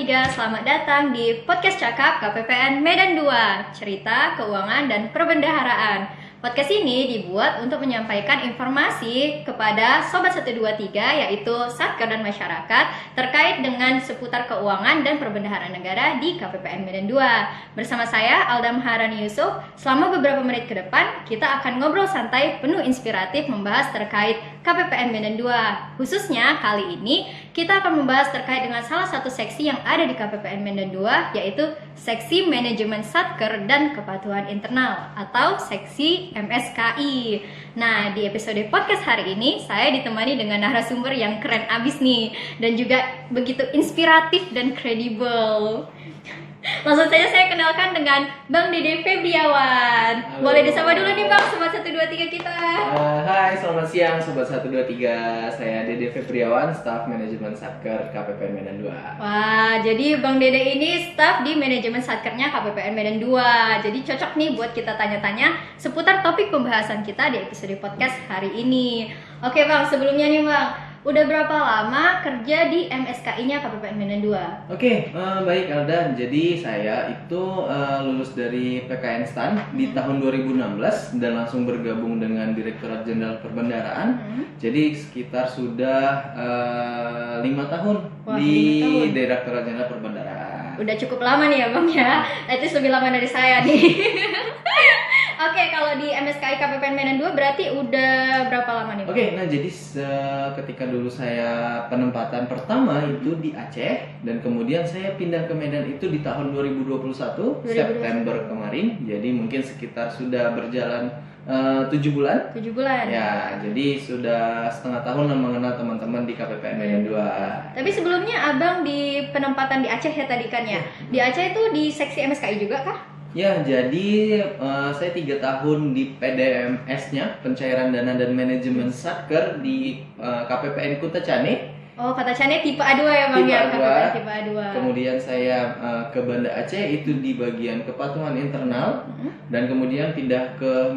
123, selamat datang di Podcast Cakap KPPN Medan 2, cerita, keuangan, dan perbendaharaan. Podcast ini dibuat untuk menyampaikan informasi kepada Sobat 123, yaitu Satker dan masyarakat, terkait dengan seputar keuangan dan perbendaharaan negara di KPPN Medan 2. Bersama saya, Alda Maharani Yusuf, selama beberapa menit ke depan, kita akan ngobrol santai penuh inspiratif membahas terkait KPPN Medan 2. Khususnya kali ini, kita akan membahas terkait dengan salah satu seksi yang ada di KPPN Medan 2, yaitu Seksi Manajemen Satker dan Kepatuhan Internal atau Seksi MSKI. Nah, di episode podcast hari ini saya ditemani dengan narasumber yang keren abis nih dan juga begitu inspiratif dan kredibel. Langsung saja saya kenalkan dengan Bang Dede Febriawan. Boleh disapa dulu nih Bang, Sobat 123 kita. Hai, selamat siang Sobat 123. Saya Dede Febriawan, Staf Manajemen Satker KPPN Medan 2. Wah, jadi Bang Dede ini staf di Manajemen Satkernya KPPN Medan 2. Jadi cocok nih buat kita tanya-tanya seputar topik pembahasan kita di episode podcast hari ini. Oke Bang, sebelumnya nih Bang, udah berapa lama kerja di MSKI-nya KPPN Medan 2? Oke, baik Alda. Jadi saya itu lulus dari PKN STAN di tahun 2016 dan langsung bergabung dengan Direktorat Jenderal Perbendaharaan. Jadi sekitar sudah 5 tahun. Wah, di 5 tahun. Direktorat Jenderal Perbendaharaan. Udah cukup lama nih ya Bang ya. Itu lebih lama dari saya nih. Oke, kalau di MSKI KPPN Medan 2 berarti udah berapa lama nih? Oke, nah jadi ketika dulu saya penempatan pertama itu di Aceh dan kemudian saya pindah ke Medan itu di tahun 2021. September kemarin. Jadi mungkin sekitar sudah berjalan 7 bulan. 7 bulan. Ya, jadi sudah setengah tahun mengenal teman-teman di KPPN Medan 2. Tapi sebelumnya Abang di penempatan di Aceh ya tadi kan ya? Di Aceh itu di seksi MSKI juga kah? Ya, jadi saya 3 tahun di PDMS-nya, Pencairan Dana dan Manajemen Satker di KPPN Kuta Cane. Oh, Kuta Cane tipe A2 ya Bang ya, KPPN tipe A2. Kemudian saya ke Banda Aceh itu di bagian kepatuhan internal dan kemudian pindah ke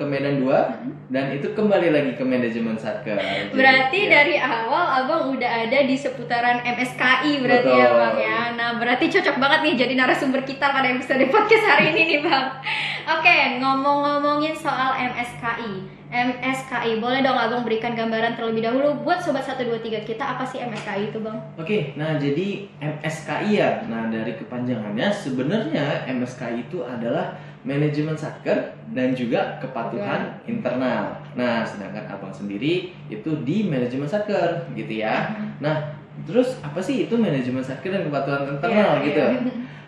Medan 2 dan itu kembali lagi ke Manajemen Satker. Berarti dari awal Abang udah ada di seputaran MSKI berarti. Betul. Ya Bang ya. Nah, berarti cocok banget nih jadi narasumber kita pada episode podcast hari ini nih Bang. Oke, ngomong-ngomongin soal MSKI, boleh dong Abang berikan gambaran terlebih dahulu buat Sobat 123 kita, apa sih MSKI itu Bang? Oke, nah jadi MSKI ya, nah dari kepanjangannya sebenarnya MSKI itu adalah Manajemen Satker dan juga Kepatuhan Internal. Nah, sedangkan Abang sendiri itu di Manajemen Satker gitu ya. Nah, terus apa sih itu Manajemen Satker dan Kepatuhan Internal gitu?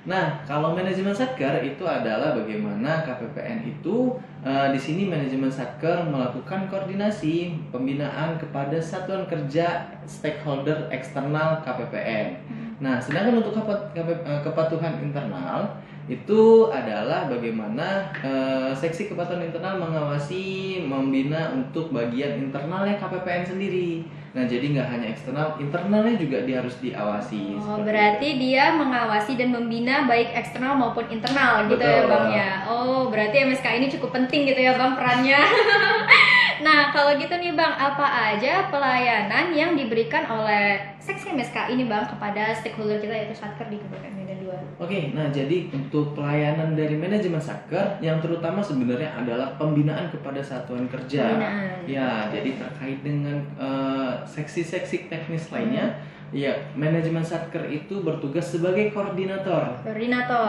Nah, kalau Manajemen Satker itu adalah bagaimana KPPN itu di sini Manajemen Satker melakukan koordinasi pembinaan kepada satuan kerja stakeholder eksternal KPPN. Nah, sedangkan untuk kepatuhan internal itu adalah bagaimana seksi kepatuhan internal mengawasi, membina untuk bagian internalnya KPPN sendiri. Nah, jadi nggak hanya eksternal, internalnya juga dia harus diawasi. Oh, berarti itu dia mengawasi dan membina baik eksternal maupun internal. Betul. Gitu ya Bang ya. Oh, berarti MSKI ini cukup penting gitu ya Bang perannya. Nah, kalau gitu nih Bang, apa aja pelayanan yang diberikan oleh seksi MSKI ini Bang kepada stakeholder kita yaitu Satker di KPPN Medan 2? Oke, nah jadi untuk pelayanan dari Manajemen Satker yang terutama sebenarnya adalah pembinaan kepada satuan kerja. Ya, jadi terkait dengan seksi-seksi teknis lainnya, ya Manajemen Satker itu bertugas sebagai koordinator.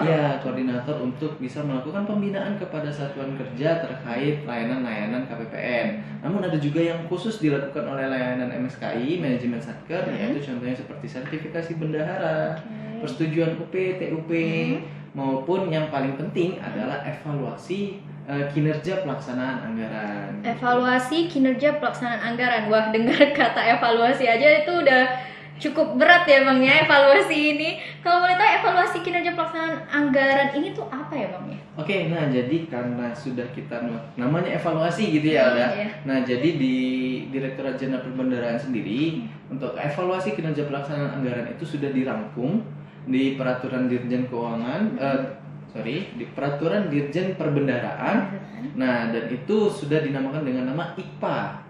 Ya, koordinator untuk bisa melakukan pembinaan kepada satuan kerja terkait layanan-layanan KPPN. Namun ada juga yang khusus dilakukan oleh layanan MSKI, Manajemen Satker, yaitu contohnya seperti sertifikasi bendahara, persetujuan UP, TUP, maupun yang paling penting adalah evaluasi kinerja pelaksanaan anggaran. Evaluasi kinerja pelaksanaan anggaran. Wah, dengar kata evaluasi aja itu udah cukup berat ya Bang ya, evaluasi ini. Kalau boleh tahu evaluasi kinerja pelaksanaan anggaran ini tuh apa ya Bang ya? Oke, nah jadi karena sudah kita namanya evaluasi gitu ya Alda. Nah, jadi di Direktorat Jenderal Perbendaharaan sendiri untuk evaluasi kinerja pelaksanaan anggaran itu sudah dirangkum di Peraturan Dirjen Keuangan di Peraturan Dirjen Perbendaharaan. Nah, dan itu sudah dinamakan dengan nama IKPA.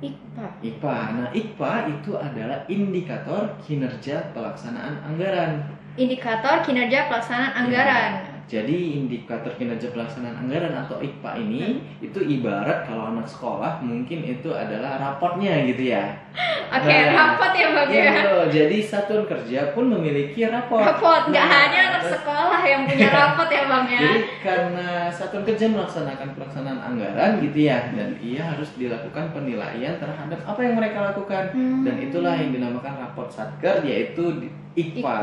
IPA. IPA. Nah, IPA itu adalah indikator kinerja pelaksanaan anggaran. Indikator kinerja pelaksanaan anggaran. Jadi indikator kinerja pelaksanaan anggaran atau IKPA ini itu ibarat kalau anak sekolah mungkin itu adalah raportnya gitu ya. Oke, rapot ya Bang ya. Betul. Jadi satuan kerja pun memiliki raport. Rapot, nggak hanya anak sekolah yang punya rapot ya Bang ya. Jadi karena satuan kerja melaksanakan pelaksanaan anggaran gitu ya, dan ia harus dilakukan penilaian terhadap apa yang mereka lakukan, dan itulah yang dinamakan raport satker, yaitu IKPA.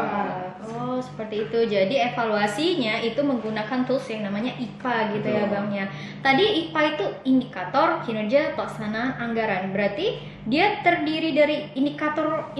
Oh, seperti itu. Jadi evaluasinya itu menggunakan tools yang namanya IKPA gitu ya Bang ya. Tadi IKPA itu indikator kinerja pelaksanaan anggaran. Berarti dia terdiri dari indikator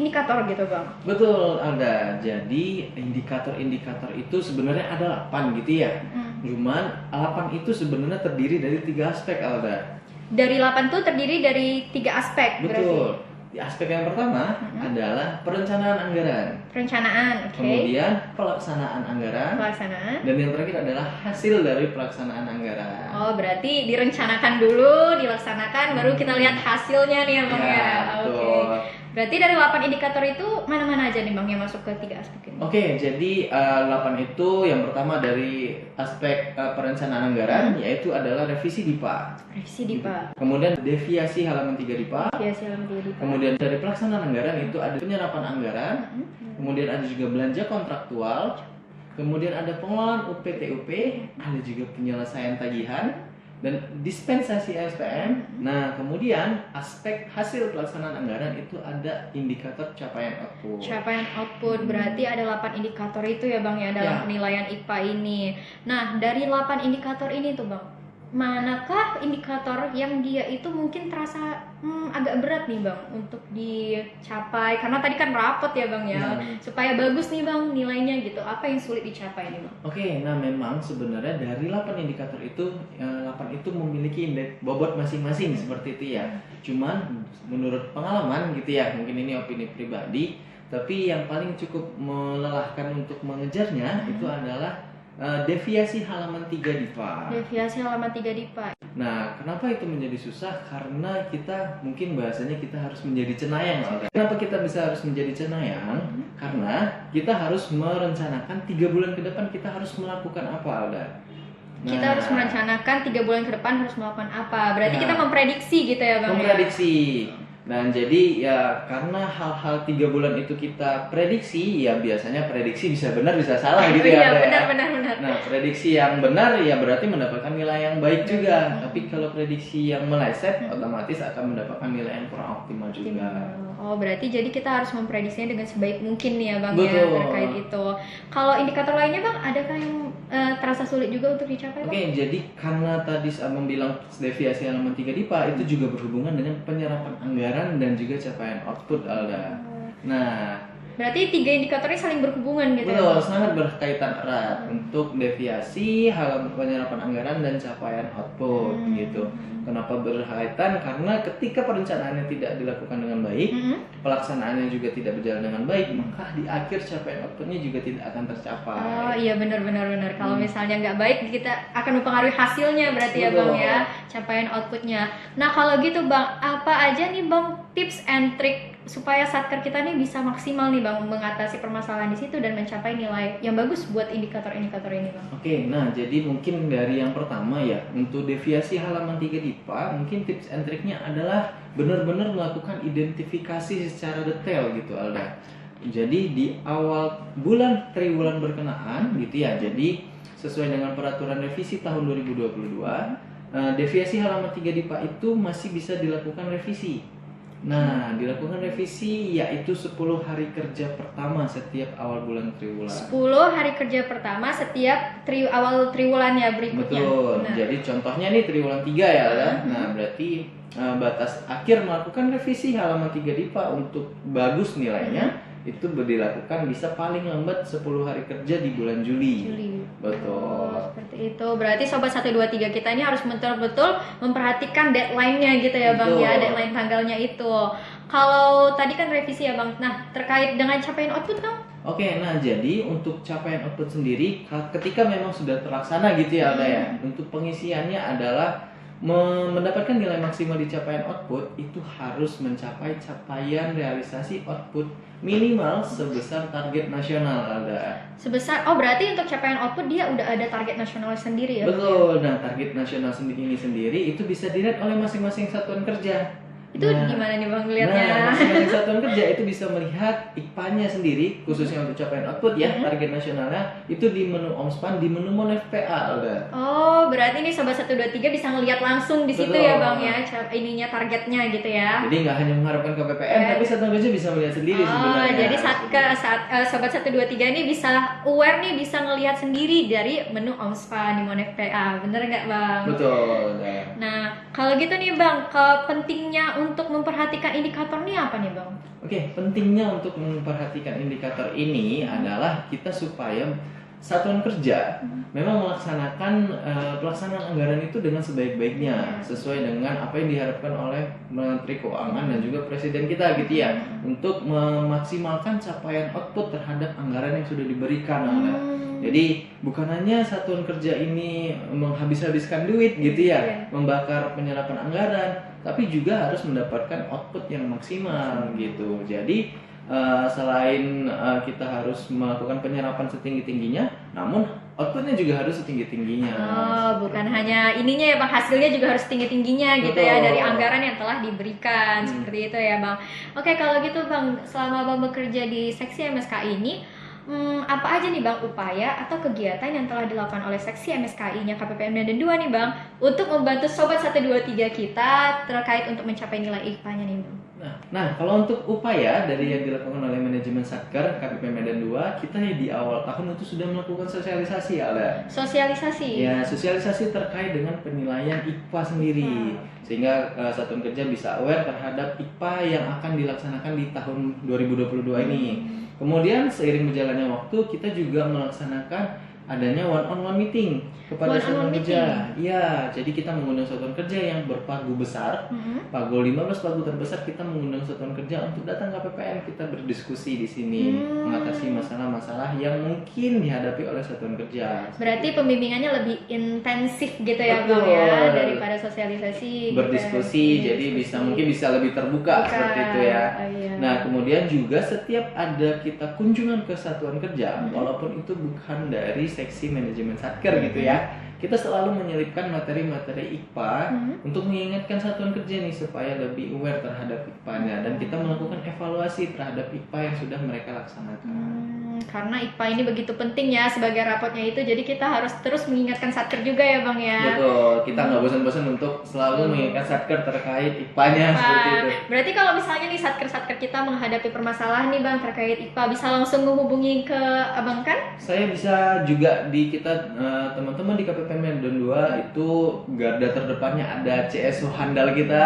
gitu Bang. Betul, ada. Jadi indikator-indikator itu sebenarnya ada 8 gitu ya. Cuman 8 itu sebenarnya terdiri dari 3 aspek, Alda. Dari 8 itu terdiri dari 3 aspek. Betul. Berarti Di aspek yang pertama adalah perencanaan anggaran. perencanaan, oke. Kemudian pelaksanaan anggaran. Pelaksanaan. Dan yang terakhir adalah hasil dari pelaksanaan anggaran. Oh, berarti direncanakan dulu, dilaksanakan, baru kita lihat hasilnya nih ya Bang ya. Oke. Berarti dari 8 indikator itu mana-mana aja nih Bang yang masuk ke 3 aspek ini? Oke, jadi 8 itu yang pertama dari aspek perencanaan anggaran, yaitu adalah revisi DIPA. Revisi DIPA. Kemudian deviasi halaman 3 DIPA. Deviasi halaman 3 DIPA. Kemudian dari pelaksanaan anggaran itu ada penyerapan anggaran. Kemudian ada juga belanja kontraktual. Kemudian ada pengelolaan UPTUP, ada juga penyelesaian tagihan dan dispensasi SPM. Nah, kemudian aspek hasil pelaksanaan anggaran itu ada indikator capaian output. Capaian output berarti ada 8 indikator itu ya Bang ya dalam penilaian IKPA ini. Nah, dari 8 indikator ini tuh Bang, manakah indikator yang dia itu mungkin terasa agak berat nih Bang untuk dicapai? Karena tadi kan rapot ya Bang ya. Supaya bagus nih Bang nilainya gitu. Apa yang sulit dicapai nih Bang? Oke, nah memang sebenarnya dari 8 indikator itu 8 itu memiliki indeks bobot masing-masing seperti itu ya. Cuman menurut pengalaman gitu ya, mungkin ini opini pribadi, tapi yang paling cukup melelahkan untuk mengejarnya itu adalah deviasi halaman 3 DIPA. Deviasi halaman 3 DIPA. Nah, kenapa itu menjadi susah? Karena kita mungkin bahasanya kita harus menjadi cenayang. Kenapa kita bisa harus menjadi cenayang? Karena kita harus merencanakan 3 bulan ke depan kita harus melakukan apa, Alda? Kita harus merencanakan 3 bulan ke depan harus melakukan apa. Berarti kita memprediksi gitu ya Bang. Memprediksi. Dan jadi ya karena hal-hal 3 bulan itu kita prediksi, ya biasanya prediksi bisa benar bisa salah gitu ya. Iya, benar. Nah, prediksi yang benar ya berarti mendapatkan nilai yang baik juga. Tapi kalau prediksi yang meleset otomatis akan mendapatkan nilai yang kurang optimal juga. Oh, berarti jadi kita harus memprediksinya dengan sebaik mungkin nih ya Bang. Betul. Ya terkait itu. Kalau indikator lainnya Bang, adakah yang terasa sulit juga untuk dicapai Bang? Oke, jadi karena tadi Abang bilang deviasi halaman 3 DIPA itu juga berhubungan dengan penyerapan anggaran dan juga capaian output, Alda. Nah, berarti 3 indikatornya saling berhubungan gitu ya? betul, sangat berkaitan erat untuk deviasi, halaman penyerapan anggaran dan capaian output gitu. Kenapa berkaitan? Karena ketika perencanaannya tidak dilakukan dengan baik, pelaksanaannya juga tidak berjalan dengan baik, maka di akhir capaian outputnya juga tidak akan tercapai. Oh iya benar. Kalau misalnya nggak baik kita akan mempengaruhi hasilnya berarti ya Bang ya, capaian outputnya. Nah kalau gitu Bang, apa aja nih Bang tips and trick supaya satker kita nih bisa maksimal nih Bang mengatasi permasalahan di situ dan mencapai nilai yang bagus buat indikator-indikator ini Bang? Oke, nah jadi mungkin dari yang pertama ya, untuk deviasi halaman 3 DIPA, mungkin tips and triknya adalah benar-benar melakukan identifikasi secara detail gitu Alda. Jadi di awal bulan triwulan berkenaan gitu ya, jadi sesuai dengan peraturan revisi tahun 2022, deviasi halaman 3 DIPA itu masih bisa dilakukan revisi. Nah, dilakukan revisi yaitu 10 hari kerja pertama setiap awal bulan triwulan. 10 hari kerja pertama setiap awal triwulan ya berikutnya. Betul. Jadi contohnya nih triwulan 3 ya, Nah, berarti batas akhir melakukan revisi halaman 3 DIPA untuk bagus nilainya itu dilakukan bisa paling lambat 10 hari kerja di bulan Juli. Betul. Seperti itu. Berarti sobat 123 kita ini harus betul-betul memperhatikan deadline-nya gitu ya Bang ya, deadline tanggalnya itu. Kalau tadi kan revisi ya Bang. Nah, terkait dengan capaian output Bang? Oke, nah jadi untuk capaian output sendiri ketika memang sudah terlaksana gitu ya Alda ya. Untuk pengisiannya adalah mendapatkan nilai maksimal di capaian output itu harus mencapai capaian realisasi output minimal sebesar target nasional ada. Sebesar, berarti untuk capaian output dia udah ada target nasional sendiri ya? Betul. Nah, target nasional ini sendiri itu bisa dilihat oleh masing-masing satuan kerja. Itu gimana nih Bang lihatnya? Nah, masing-masing satuan kerja itu bisa melihat IPA-nya sendiri, khususnya untuk capaian output ya, target nasionalnya itu di menu OMSPAN, di menu FPA udah. Oh, berarti ini Sobat 123 bisa ngelihat langsung di situ ya Bang ya, ininya targetnya gitu ya. Jadi nggak hanya mengharapkan KPPN, tapi satuan kerja bisa melihat sendiri sebenarnya. Jadi Sobat 123 ini bisa aware nih, bisa ngelihat sendiri dari menu OMSPAN di menu FPA. Bener nggak Bang? Betul. Nah, kalau gitu nih Bang, pentingnya untuk memperhatikan indikator ini apa nih Bang? Oke, pentingnya untuk memperhatikan indikator ini adalah kita supaya satuan kerja memang melaksanakan pelaksanaan anggaran itu dengan sebaik-baiknya, sesuai dengan apa yang diharapkan oleh Menteri Keuangan dan juga Presiden kita gitu ya, untuk memaksimalkan capaian output terhadap anggaran yang sudah diberikan. Jadi bukan hanya satuan kerja ini menghabis-habiskan duit gitu ya, membakar penyerapan anggaran, tapi juga harus mendapatkan output yang maksimal gitu. Jadi selain kita harus melakukan penyerapan setinggi-tingginya, namun outputnya juga harus setinggi-tingginya. Bukan hanya ininya ya Bang, hasilnya juga harus tinggi-tingginya gitu ya, dari anggaran yang telah diberikan. Seperti itu ya Bang. Oke, kalau gitu Bang, selama Bang bekerja di seksi MSKI ini, apa aja nih Bang upaya atau kegiatan yang telah dilakukan oleh seksi MSKI-nya KPPM Medan 2 nih Bang untuk membantu Sobat 123 kita terkait untuk mencapai nilai IPA-nya nih Bang? Nah, kalau untuk upaya dari yang dilakukan oleh manajemen Satker KPPM Medan 2, kita di awal tahun itu sudah melakukan sosialisasi ada. Sosialisasi? Ya, sosialisasi terkait dengan penilaian IPA sendiri. Sehingga satuan kerja bisa aware terhadap IPA yang akan dilaksanakan di tahun 2022 ini. Kemudian seiring berjalannya waktu, kita juga melaksanakan adanya one-on-one meeting kepada satuan kerja. Iya, jadi kita mengundang satuan kerja yang berpagu besar, pagu 15 pagu terbesar, kita mengundang satuan kerja untuk datang ke PPN, kita berdiskusi di sini, mengatasi masalah-masalah yang mungkin dihadapi oleh satuan kerja. Berarti pembimbingannya lebih intensif gitu ya Bang ya, daripada sosialisasi. Berdiskusi, jadi mungkin bisa lebih terbuka seperti itu ya. Nah, kemudian juga setiap ada kita kunjungan ke satuan kerja, walaupun itu bukan dari seksi manajemen Satker gitu ya, kita selalu menyelipkan materi-materi IPA untuk mengingatkan satuan kerja nih supaya lebih aware terhadap IPA-nya, dan kita melakukan evaluasi terhadap IPA yang sudah mereka laksanakan. Karena IPA ini begitu penting ya sebagai rapotnya itu, jadi kita harus terus mengingatkan Satker juga ya Bang ya. Betul, kita nggak bosan-bosan untuk selalu mengingatkan Satker terkait IPA-nya seperti itu. Berarti kalau misalnya nih Satker kita menghadapi permasalahan nih Bang terkait IPA, bisa langsung menghubungi ke Abang kan? Saya bisa juga di kita teman-teman di KPPM Medan 2 itu garda terdepannya ada CSO handal kita.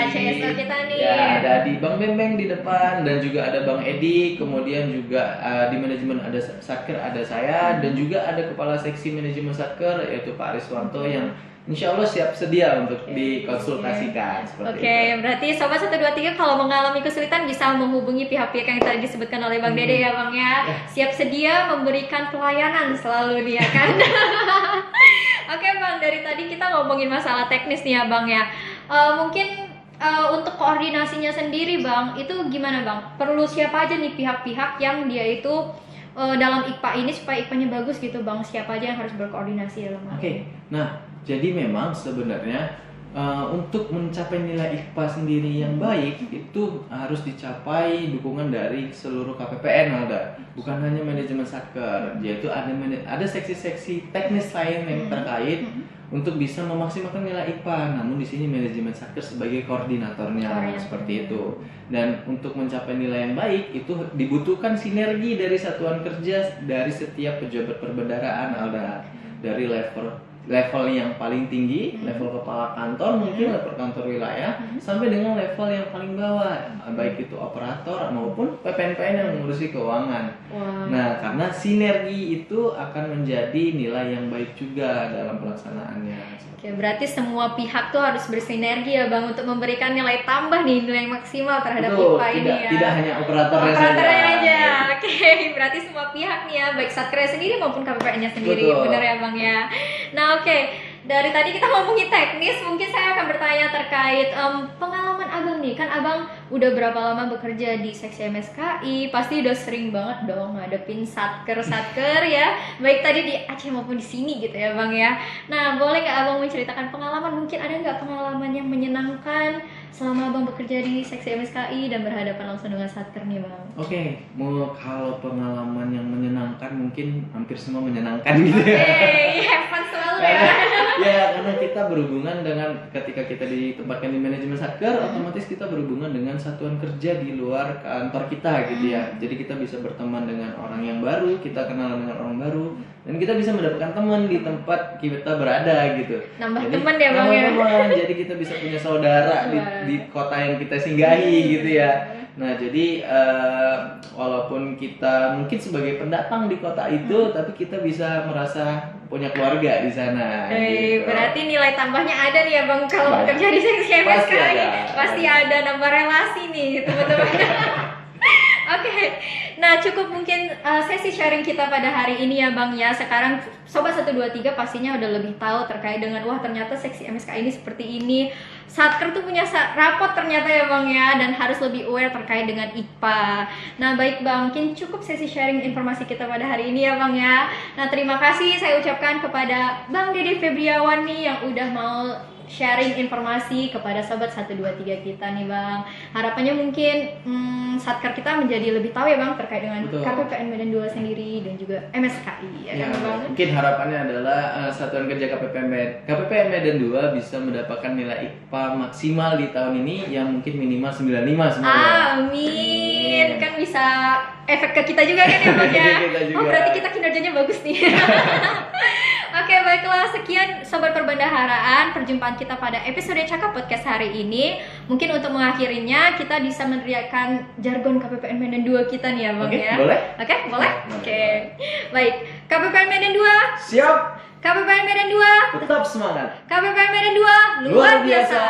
CSO kita nih. Ya, ada di Bang Bembeng di depan, dan juga ada Bang Edi, kemudian juga di manajemen ada Satker, ada saya, dan juga ada kepala seksi manajemen Satker yaitu Pak Ariswanto yang insya Allah siap sedia untuk dikonsultasikan. Berarti Sobat 123 kalau mengalami kesulitan bisa menghubungi pihak-pihak yang tadi disebutkan oleh Bang Dede ya Bang ya. Siap sedia memberikan pelayanan selalu dia kan. Oke Bang, dari tadi kita ngomongin masalah teknis nih ya Bang ya. Mungkin untuk koordinasinya sendiri Bang, itu gimana Bang? Perlu siapa aja nih pihak-pihak yang dia itu dalam IPA ini supaya IPA-nya bagus gitu Bang? Siapa aja yang harus berkoordinasi dalam hal ini? Nah, jadi memang sebenarnya untuk mencapai nilai IPA sendiri yang baik itu harus dicapai dukungan dari seluruh KPPN ada, bukan hanya manajemen Satker, yaitu ada seksi-seksi teknis lain yang terkait untuk bisa memaksimalkan nilai IPA. Namun di sini manajemen Satker sebagai koordinatornya seperti itu. Dan untuk mencapai nilai yang baik itu dibutuhkan sinergi dari satuan kerja dari setiap pejabat perbendaharaan ada, dari level yang paling tinggi, level kepala kantor, mungkin level kantor wilayah, sampai dengan level yang paling bawah, baik itu operator maupun PPN yang mengurusi keuangan. Nah, karena sinergi itu akan menjadi nilai yang baik juga dalam pelaksanaannya. Oke, berarti semua pihak tuh harus bersinergi ya Bang untuk memberikan nilai tambah nih, nilai maksimal terhadap IPA ini ya. Tidak hanya operatornya aja. Oke, berarti semua pihak nih ya, baik Satker sendiri maupun KPPN-nya sendiri. Benar ya Bang ya. Nah, oke. dari tadi kita ngomongin teknis, mungkin saya akan bertanya terkait pengalaman abang nih. Kan abang udah berapa lama bekerja di seksi MSKI, pasti udah sering banget dong ngadepin satker ya, baik tadi di Aceh maupun di sini gitu ya bang ya. Nah boleh nggak abang menceritakan pengalaman, mungkin ada nggak pengalaman yang menyenangkan selama abang bekerja di seksi MSKI dan berhadapan langsung dengan satker nih bang? Oke, mau kalau pengalaman yang menyenangkan mungkin hampir semua menyenangkan gitu ya. Oke, have fun selalu ya. Ya, karena kita berhubungan dengan ketika kita ditempatkan di manajemen satker, otomatis kita berhubungan dengan satuan kerja di luar kantor kita gitu ya. Jadi kita bisa berteman dengan orang yang baru, kita kenal dengan orang baru, dan kita bisa mendapatkan teman di tempat kita berada gitu. Nambah teman ya bang ya. Jadi kita bisa punya saudara di kota yang kita singgahi gitu ya. Nah jadi walaupun kita mungkin sebagai pendatang di kota itu, tapi kita bisa merasa punya keluarga di sana. Gitu. Berarti nilai tambahnya ada nih ya bang kalau bekerja di seksi MSKI. Pasti ada nambah relasi nih teman-teman. Oke, nah cukup mungkin sesi sharing kita pada hari ini ya bang ya. Sekarang Sobat 123 pastinya udah lebih tahu terkait dengan wah ternyata seksi MSKI ini seperti ini. Satker tuh punya rapot ternyata ya bang ya, dan harus lebih aware terkait dengan IPA. Nah baik bang, mungkin cukup sesi sharing informasi kita pada hari ini ya bang ya. Nah terima kasih saya ucapkan kepada Bang Dede Febriawan nih yang udah mau sharing informasi kepada Sobat 123 kita nih bang. Harapannya mungkin satker kita menjadi lebih tahu ya bang terkait dengan KPPN Medan 2 sendiri dan juga MSKI ya, kan bang? Mungkin harapannya adalah satuan kerja KPPN Medan 2 bisa mendapatkan nilai IPA maksimal di tahun ini yang mungkin minimal 95 semoga. Amin. Kan bisa efek ke kita juga kan ya bang ya. Oh berarti kita kinerjanya bagus nih. Oke, baiklah, sekian Sobat Perbendaharaan perjumpaan kita pada episode Cakap Podcast hari ini. Mungkin untuk mengakhirinya kita bisa meneriakkan jargon KPPN Medan 2 kita nih ya bang ya. Boleh? Oke, boleh? Oke. Baik, KPPN Medan 2 siap. KPPN Medan 2 tetap semangat. KPPN Medan 2 luar biasa.